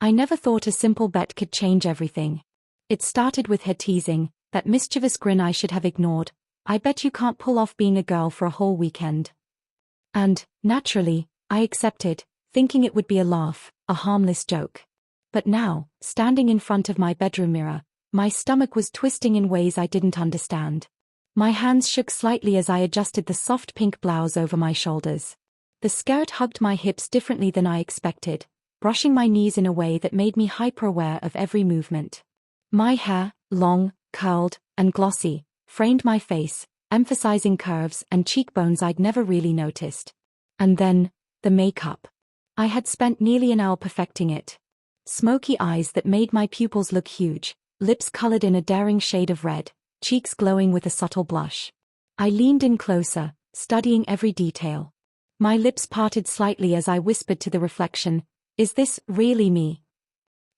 I never thought a simple bet could change everything. It started with her teasing, that mischievous grin I should have ignored. I bet you can't pull off being a girl for a whole weekend. And, naturally, I accepted, thinking it would be a laugh, a harmless joke. But now, standing in front of my bedroom mirror, my stomach was twisting in ways I didn't understand. My hands shook slightly as I adjusted the soft pink blouse over my shoulders. The skirt hugged my hips differently than I expected, brushing my knees in a way that made me hyper-aware of every movement. My hair, long, curled, and glossy, framed my face, emphasizing curves and cheekbones I'd never really noticed. And then, the makeup. I had spent nearly an hour perfecting it. Smoky eyes that made my pupils look huge, lips colored in a daring shade of red, cheeks glowing with a subtle blush. I leaned in closer, studying every detail. My lips parted slightly as I whispered to the reflection, "Is this really me?"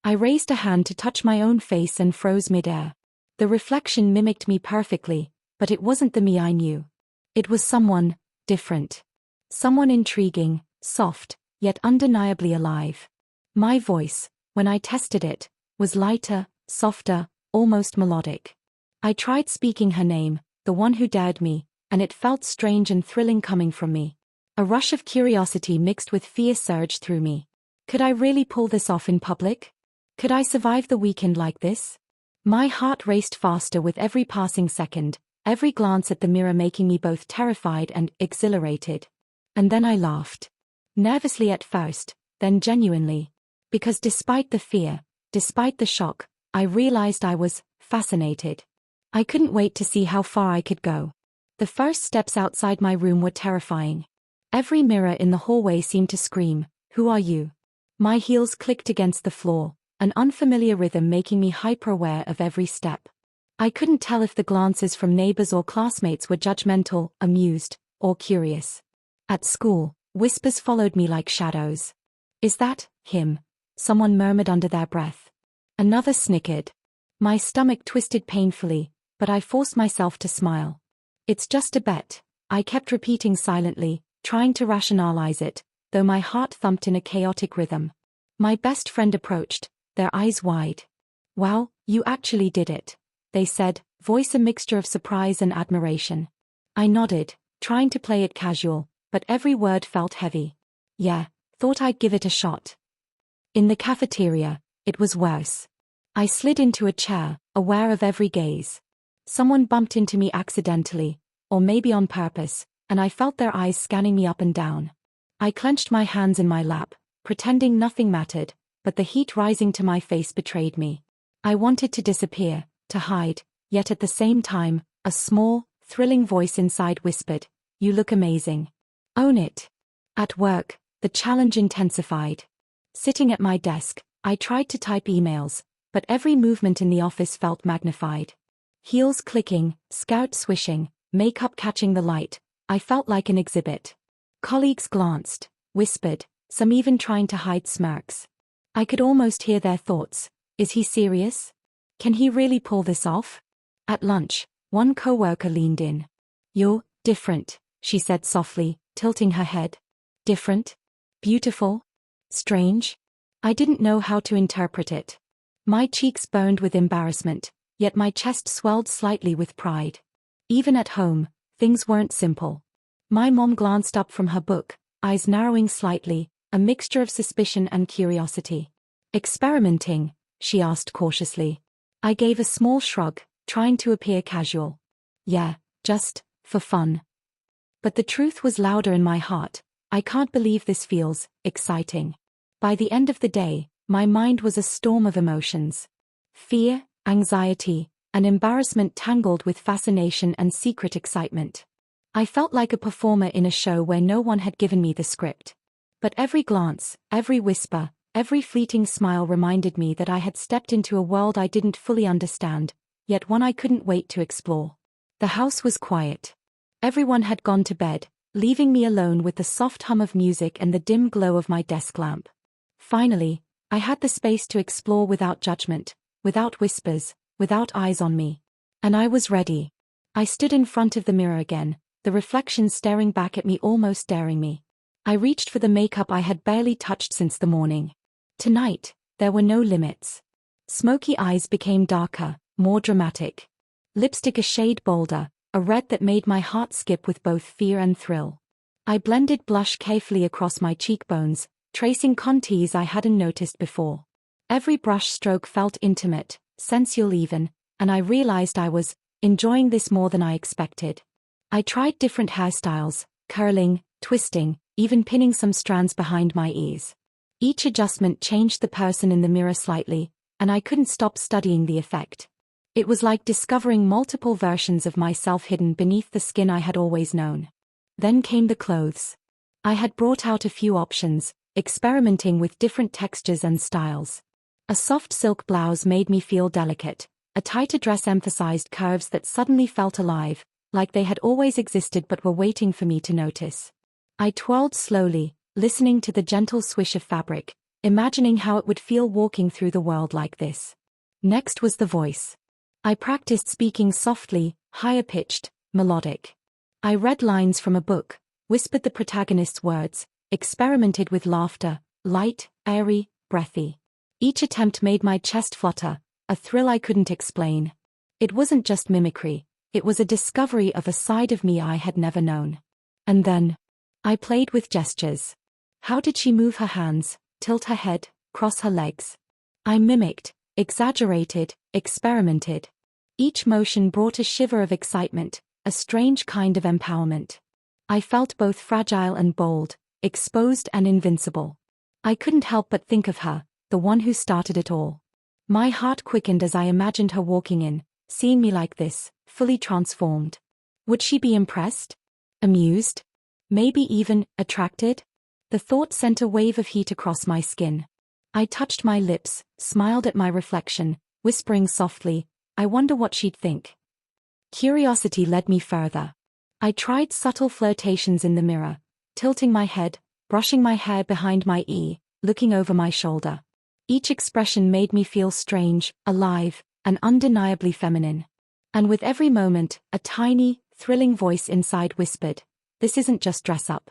I raised a hand to touch my own face and froze midair. The reflection mimicked me perfectly, but it wasn't the me I knew. It was someone different. Someone intriguing, soft, yet undeniably alive. My voice, when I tested it, was lighter, softer, almost melodic. I tried speaking her name, the one who dared me, and it felt strange and thrilling coming from me. A rush of curiosity mixed with fear surged through me. Could I really pull this off in public? Could I survive the weekend like this? My heart raced faster with every passing second, every glance at the mirror making me both terrified and exhilarated. And then I laughed. Nervously at first, then genuinely. Because despite the fear, despite the shock, I realized I was fascinated. I couldn't wait to see how far I could go. The first steps outside my room were terrifying. Every mirror in the hallway seemed to scream, "Who are you?" My heels clicked against the floor, an unfamiliar rhythm making me hyper-aware of every step. I couldn't tell if the glances from neighbors or classmates were judgmental, amused, or curious. At school, whispers followed me like shadows. "Is that him?" someone murmured under their breath. Another snickered. My stomach twisted painfully, but I forced myself to smile. "It's just a bet," I kept repeating silently, trying to rationalize it, though my heart thumped in a chaotic rhythm. My best friend approached, their eyes wide. "Wow, you actually did it," they said, voice a mixture of surprise and admiration. I nodded, trying to play it casual, but every word felt heavy. "Yeah, thought I'd give it a shot." In the cafeteria, it was worse. I slid into a chair, aware of every gaze. Someone bumped into me accidentally, or maybe on purpose, and I felt their eyes scanning me up and down. I clenched my hands in my lap, pretending nothing mattered, but the heat rising to my face betrayed me. I wanted to disappear, to hide, yet at the same time, a small, thrilling voice inside whispered, "You look amazing. Own it." At work, the challenge intensified. Sitting at my desk, I tried to type emails, but every movement in the office felt magnified. Heels clicking, skirt swishing, makeup catching the light, I felt like an exhibit. Colleagues glanced, whispered, some even trying to hide smirks. I could almost hear their thoughts. Is he serious? Can he really pull this off? At lunch, one coworker leaned in. "You're different," she said softly, tilting her head. Different? Beautiful? Strange? I didn't know how to interpret it. My cheeks burned with embarrassment, yet my chest swelled slightly with pride. Even at home, things weren't simple. My mom glanced up from her book, eyes narrowing slightly, a mixture of suspicion and curiosity. "Experimenting?" she asked cautiously. I gave a small shrug, trying to appear casual. "Yeah, just for fun." But the truth was louder in my heart. I can't believe this feels exciting. By the end of the day, my mind was a storm of emotions. Fear, anxiety, and embarrassment tangled with fascination and secret excitement. I felt like a performer in a show where no one had given me the script. But every glance, every whisper, every fleeting smile reminded me that I had stepped into a world I didn't fully understand, yet one I couldn't wait to explore. The house was quiet. Everyone had gone to bed, leaving me alone with the soft hum of music and the dim glow of my desk lamp. Finally, I had the space to explore without judgment, without whispers, without eyes on me. And I was ready. I stood in front of the mirror again, the reflection staring back at me, almost daring me. I reached for the makeup I had barely touched since the morning. Tonight, There were no limits. Smoky eyes became darker, more dramatic. Lipstick a shade bolder, a red that made my heart skip with both fear and thrill. I blended blush carefully across my cheekbones, tracing contours I hadn't noticed before. Every brush stroke felt intimate, sensual even, and I realized I was enjoying this more than I expected. I tried different hairstyles, curling, twisting, even pinning some strands behind my ears. Each adjustment changed the person in the mirror slightly, and I couldn't stop studying the effect. It was like discovering multiple versions of myself hidden beneath the skin I had always known. Then came the clothes. I had brought out a few options, experimenting with different textures and styles. A soft silk blouse made me feel delicate. A tighter dress emphasized curves that suddenly felt alive, like they had always existed but were waiting for me to notice. I twirled slowly, listening to the gentle swish of fabric, imagining how it would feel walking through the world like this. Next was the voice. I practiced speaking softly, higher-pitched, melodic. I read lines from a book, whispered the protagonist's words, experimented with laughter, light, airy, breathy. Each attempt made my chest flutter, a thrill I couldn't explain. It wasn't just mimicry, it was a discovery of a side of me I had never known. And then, I played with gestures. How did she move her hands, tilt her head, cross her legs? I mimicked, exaggerated, experimented. Each motion brought a shiver of excitement, a strange kind of empowerment. I felt both fragile and bold, exposed and invincible. I couldn't help but think of her, the one who started it all. My heart quickened as I imagined her walking in, seeing me like this, fully transformed. Would she be impressed? Amused? Maybe even attracted? The thought sent a wave of heat across my skin. I touched my lips, smiled at my reflection, whispering softly, I wonder what she'd think. Curiosity led me further. I tried subtle flirtations in the mirror, tilting my head, brushing my hair behind my ear, looking over my shoulder. Each expression made me feel strange, alive, and undeniably feminine. And with every moment, a tiny, thrilling voice inside whispered, this isn't just dress up.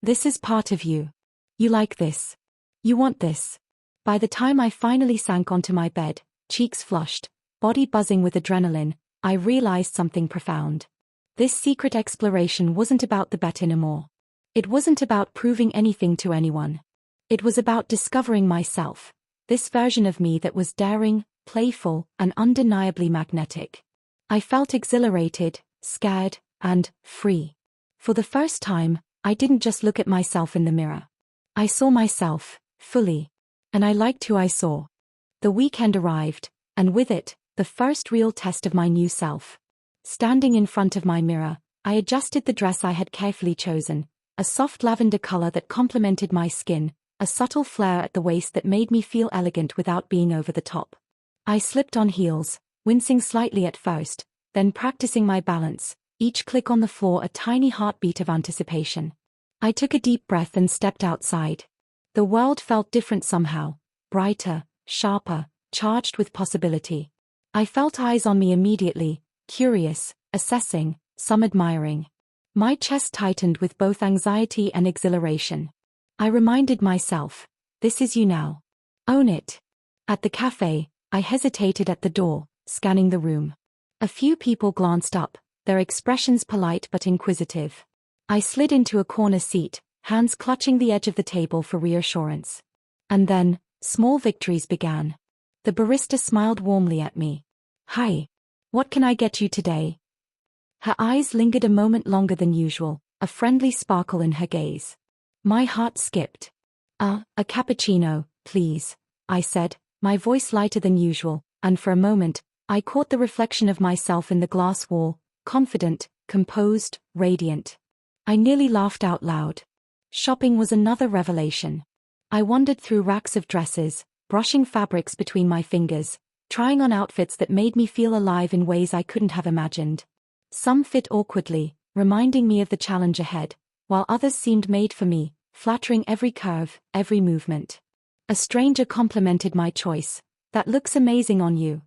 This is part of you. You like this. You want this. By the time I finally sank onto my bed, cheeks flushed, body buzzing with adrenaline, I realized something profound. This secret exploration wasn't about the bet anymore. It wasn't about proving anything to anyone. It was about discovering myself, this version of me that was daring, playful, and undeniably magnetic. I felt exhilarated, scared, and free. For the first time, I didn't just look at myself in the mirror. I saw myself, fully. And I liked who I saw. The weekend arrived, and with it, the first real test of my new self. Standing in front of my mirror, I adjusted the dress I had carefully chosen, a soft lavender color that complemented my skin, a subtle flare at the waist that made me feel elegant without being over the top. I slipped on heels, wincing slightly at first, then practicing my balance, each click on the floor a tiny heartbeat of anticipation. I took a deep breath and stepped outside. The world felt different somehow, brighter, sharper, charged with possibility. I felt eyes on me immediately, curious, assessing, some admiring. My chest tightened with both anxiety and exhilaration. I reminded myself, this is you now. Own it. At the cafe, I hesitated at the door, scanning the room. A few people glanced up, their expressions polite but inquisitive. I slid into a corner seat, hands clutching the edge of the table for reassurance. And then, small victories began. The barista smiled warmly at me. Hi. What can I get you today? Her eyes lingered a moment longer than usual, a friendly sparkle in her gaze. My heart skipped. A cappuccino, please, I said, my voice lighter than usual, and for a moment, I caught the reflection of myself in the glass wall, confident, composed, radiant. I nearly laughed out loud. Shopping was another revelation. I wandered through racks of dresses, brushing fabrics between my fingers, trying on outfits that made me feel alive in ways I couldn't have imagined. Some fit awkwardly, reminding me of the challenge ahead, while others seemed made for me, flattering every curve, every movement. A stranger complimented my choice. That looks amazing on you.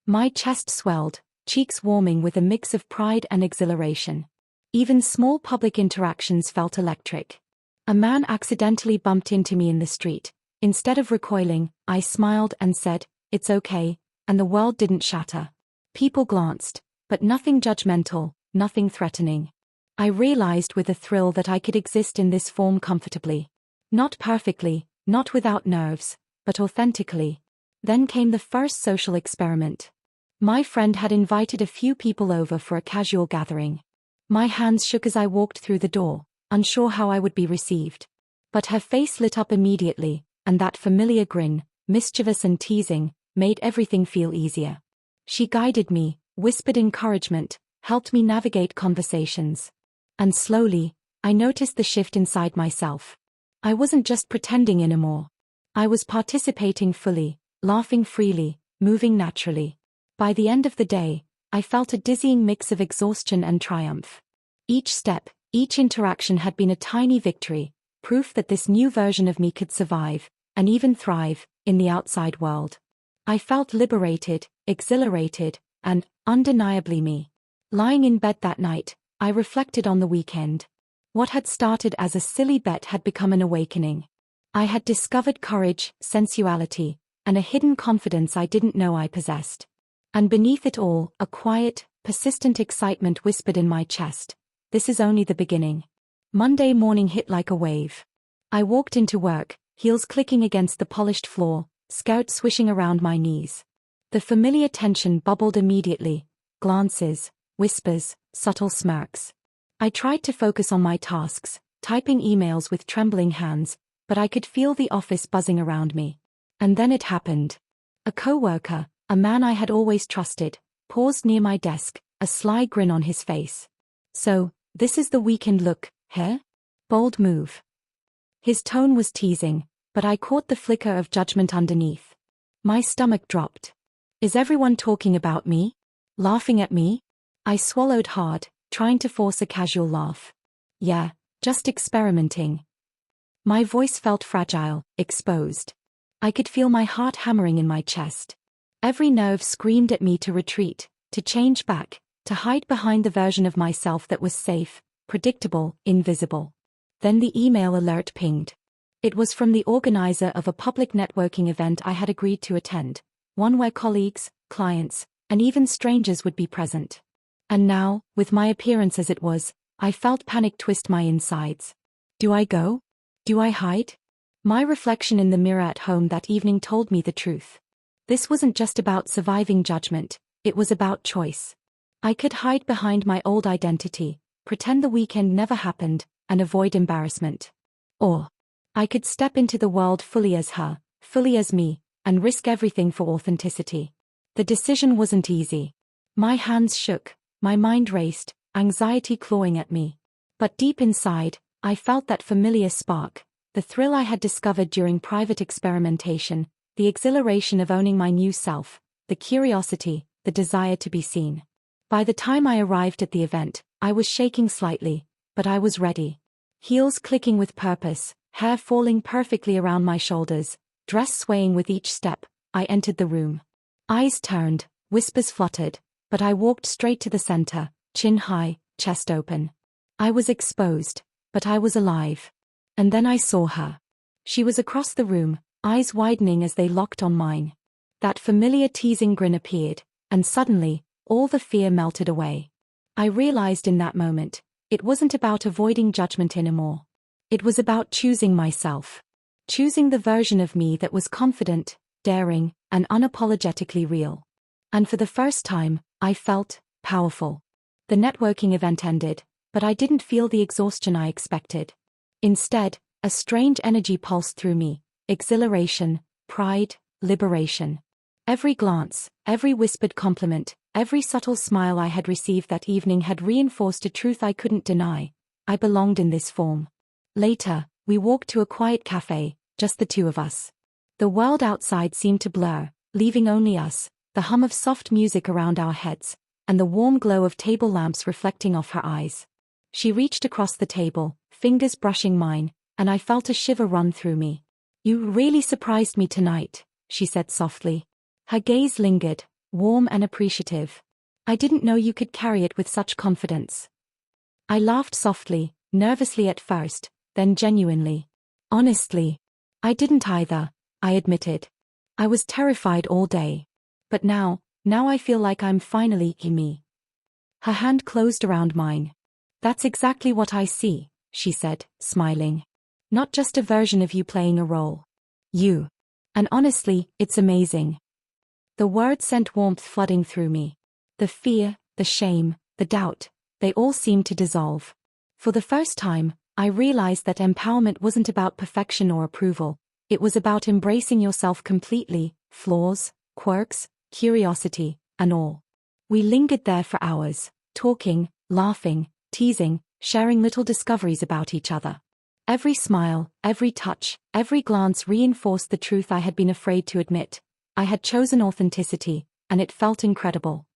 My chest swelled, cheeks warming with a mix of pride and exhilaration. Even small public interactions felt electric. A man accidentally bumped into me in the street, Instead of recoiling, I smiled and said, "It's okay," and the world didn't shatter. People glanced, but nothing judgmental, nothing threatening. I realized with a thrill that I could exist in this form comfortably. Not perfectly, not without nerves, but authentically. Then came the first social experiment. My friend had invited a few people over for a casual gathering. My hands shook as I walked through the door, unsure how I would be received. But her face lit up immediately, and that familiar grin, mischievous and teasing, made everything feel easier. She guided me, whispered encouragement, helped me navigate conversations. And slowly, I noticed the shift inside myself. I wasn't just pretending anymore. I was participating fully, laughing freely, moving naturally. By the end of the day, I felt a dizzying mix of exhaustion and triumph. Each step, each interaction had been a tiny victory, proof that this new version of me could survive, and even thrive, in the outside world. I felt liberated, exhilarated, and undeniably me. Lying in bed that night, I reflected on the weekend. What had started as a silly bet had become an awakening. I had discovered courage, sensuality, and a hidden confidence I didn't know I possessed. And beneath it all, a quiet, persistent excitement whispered in my chest. This is only the beginning. Monday morning hit like a wave. I walked into work, heels clicking against the polished floor, skirt swishing around my knees. The familiar tension bubbled immediately. Glances, whispers, subtle smirks. I tried to focus on my tasks, typing emails with trembling hands, but I could feel the office buzzing around me. And then it happened. A coworker, a man I had always trusted, paused near my desk, a sly grin on his face. "So, this is the weekend look, huh? Bold move." His tone was teasing, but I caught the flicker of judgment underneath. My stomach dropped. Is everyone talking about me? Laughing at me? I swallowed hard, trying to force a casual laugh. Yeah, just experimenting. My voice felt fragile, exposed. I could feel my heart hammering in my chest. Every nerve screamed at me to retreat, to change back, to hide behind the version of myself that was safe, predictable, invisible. Then the email alert pinged. It was from the organizer of a public networking event I had agreed to attend, one where colleagues, clients, and even strangers would be present. And now, with my appearance as it was, I felt panic twist my insides. Do I go? Do I hide? My reflection in the mirror at home that evening told me the truth. This wasn't just about surviving judgment, it was about choice. I could hide behind my old identity, pretend the weekend never happened, and avoid embarrassment. Or I could step into the world fully as her, fully as me, and risk everything for authenticity. The decision wasn't easy. My hands shook, my mind raced, anxiety clawing at me. But deep inside, I felt that familiar spark, the thrill I had discovered during private experimentation, the exhilaration of owning my new self, the curiosity, the desire to be seen. By the time I arrived at the event, I was shaking slightly, but I was ready. Heels clicking with purpose, hair falling perfectly around my shoulders, dress swaying with each step, I entered the room. Eyes turned, whispers fluttered, but I walked straight to the center, chin high, chest open. I was exposed, but I was alive. And then I saw her. She was across the room, eyes widening as they locked on mine. That familiar teasing grin appeared, and suddenly, all the fear melted away. I realized in that moment, it wasn't about avoiding judgment anymore. It was about choosing myself. Choosing the version of me that was confident, daring, and unapologetically real. And for the first time, I felt powerful. The networking event ended, but I didn't feel the exhaustion I expected. Instead, a strange energy pulsed through me, exhilaration, pride, liberation. Every glance, every whispered compliment, every subtle smile I had received that evening had reinforced a truth I couldn't deny. I belonged in this form. Later, we walked to a quiet cafe, just the two of us. The world outside seemed to blur, leaving only us, the hum of soft music around our heads, and the warm glow of table lamps reflecting off her eyes. She reached across the table, fingers brushing mine, and I felt a shiver run through me. "You really surprised me tonight," she said softly. Her gaze lingered, warm and appreciative. "I didn't know you could carry it with such confidence." I laughed softly, nervously at first, then genuinely. "Honestly, I didn't either," I admitted. I was terrified all day. But now I feel like I'm finally me. Her hand closed around mine. That's exactly what I see, she said, smiling. Not just a version of you playing a role. You. And honestly, it's amazing. The word sent warmth flooding through me. The fear, the shame, the doubt, they all seemed to dissolve. For the first time, I realized that empowerment wasn't about perfection or approval. It was about embracing yourself completely, flaws, quirks, curiosity, and all. We lingered there for hours, talking, laughing, teasing, sharing little discoveries about each other. Every smile, every touch, every glance reinforced the truth I had been afraid to admit. I had chosen authenticity, and it felt incredible.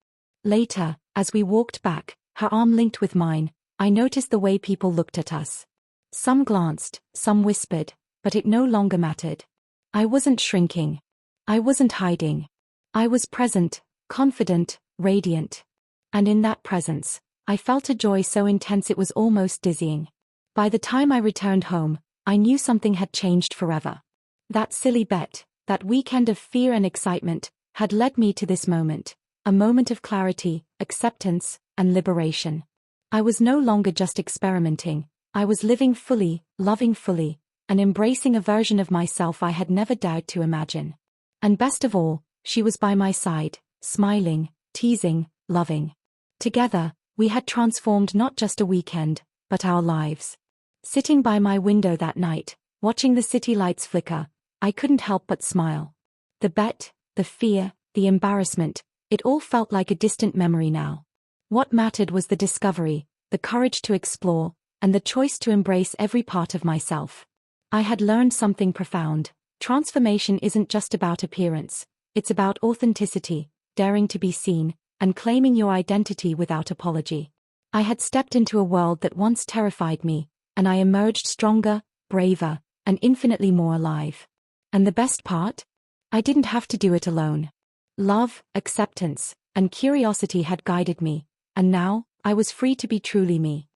Later, as we walked back, her arm linked with mine, I noticed the way people looked at us. Some glanced, some whispered, but it no longer mattered. I wasn't shrinking. I wasn't hiding. I was present, confident, radiant. And in that presence, I felt a joy so intense it was almost dizzying. By the time I returned home, I knew something had changed forever. That silly bet, that weekend of fear and excitement, had led me to this moment, a moment of clarity, acceptance, and liberation. I was no longer just experimenting, I was living fully, loving fully, and embracing a version of myself I had never dared to imagine. And best of all, she was by my side, smiling, teasing, loving. Together, we had transformed not just a weekend, but our lives. Sitting by my window that night, watching the city lights flicker, I couldn't help but smile. The bet, the fear, the embarrassment, it all felt like a distant memory now. What mattered was the discovery, the courage to explore, and the choice to embrace every part of myself. I had learned something profound. Transformation isn't just about appearance, it's about authenticity, daring to be seen, and claiming your identity without apology. I had stepped into a world that once terrified me, and I emerged stronger, braver, and infinitely more alive. And the best part? I didn't have to do it alone. Love, acceptance, and curiosity had guided me, and now, I was free to be truly me.